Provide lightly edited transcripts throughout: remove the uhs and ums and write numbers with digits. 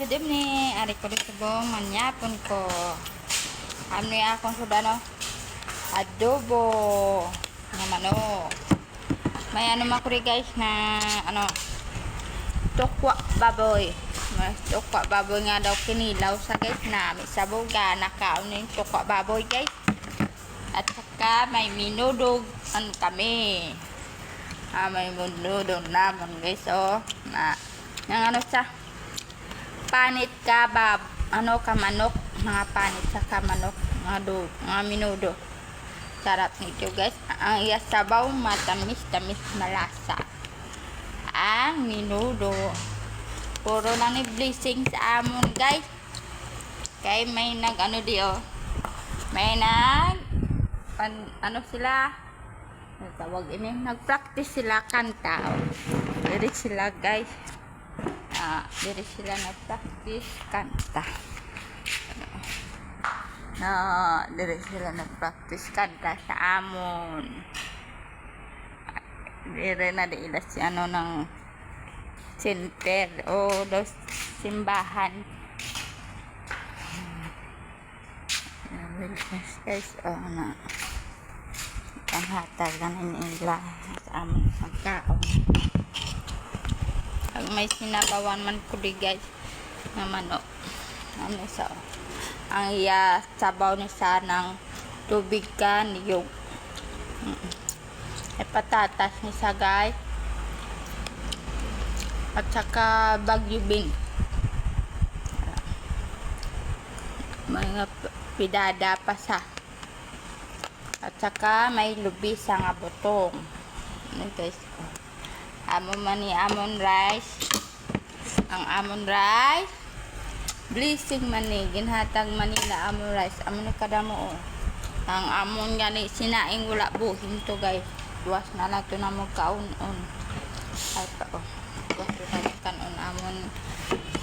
good evening. Ari ko dito bong manyapon ko. Ano yung akong sudano? Adobo. Ng manok. May ano makuri guys na ano tokwa baboy. Mas tokwa baboy nga daw kinilaw sa guys na may sabuga. Nakaon yung tokwa baboy guys. At saka may minudog ano kami. May minudog naman guys oh. Na yung ano sa panit kabab, ano ka manok, mga panit sa kamanok, mga minudo. Sarap nito guys. Ang sabaw matamis-tamis malasa. Ang minudo. Puro lang ni blessing sa amon guys. Kaya may nag ano di oh. May ano sila? Tawag ini, nag-practice sila kanta oh. Pwede sila guys. Diri sila nag-practice kanta. Diri sila nag-practice kanta sa amon. Diri na diila si ano ng center o dos simbahan. Guys, na panghatag na nila sa amon pagkaon. Pag may sinabawan man ko di guys na manok ano sa ang sabaw ni sa ng tubig ka niyog ay patatas ni sa guys at saka bagyo bing mga pidada pa sa at saka may lubis nga butong ano guys amon man ni amon rice. Ang amon rice blessing man ni ginhatag Manila amon rice. Amon ni kadamo oh. Ang amon gani sinaing wala buhin to guys. Duwas na lang to na mo kaon-on. Ay pa oh. Duwas to na kanon amon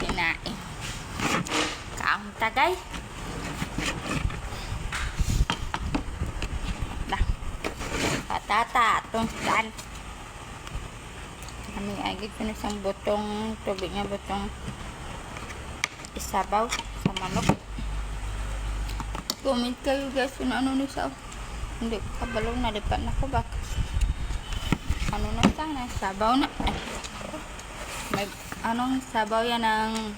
sinaing. Kaon ta guys. Dah. Patata tong san. Kami agad ko na isang botong tubig nga botong isabaw sa manok. Comment kayo guys kung ano ni sa hindi kabalaw na lipat na ko bak ano na sana sabaw na may anong sabaw yan ng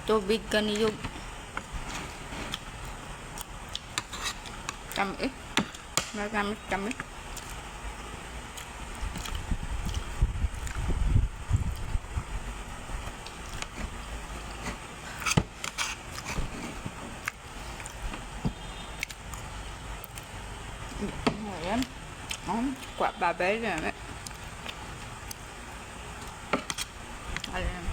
tubig kaniyog kami magamit kami. Ayan. Kuat babay na. Ayan.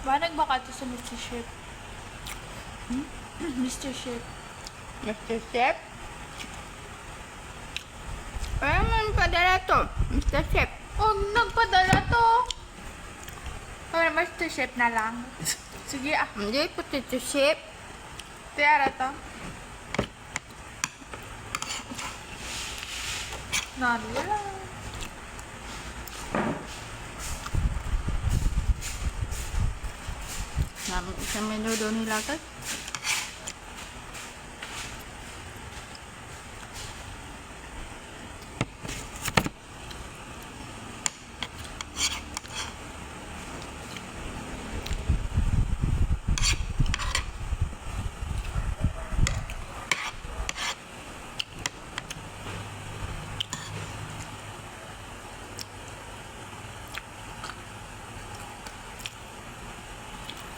Banag ba ka ito sa Mr. Chef? Mr. Chef. Mr. Chef? Ay, man padala to. Mr. Chef. Oh, nagpadala to. Para Mr. Chef na lang. Sige ah. Hindi, potato chef. Tiara to. Nani lang. Namin isang menudo nila guys.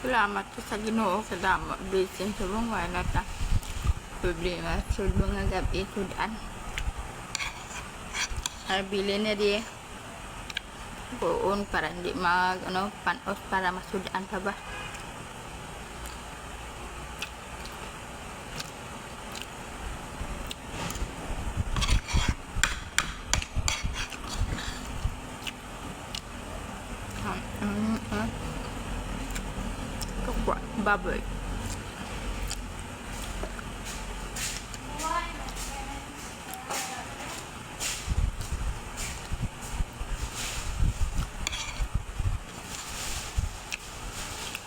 Salamat ko sa Ginoo sa damo blessing sa mga nata problema sud mga gabi sudan ay bilin na di buon para hindi mag ano panos para masudan pa ba Kapwa, baboy.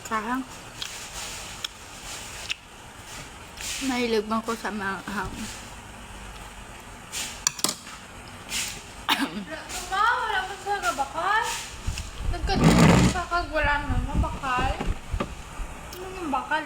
Sayang. Mahilig man ko sa manghang. Wala man sa bakal. Nagkatulog sa kag wala naman bakal. Ano yung bakal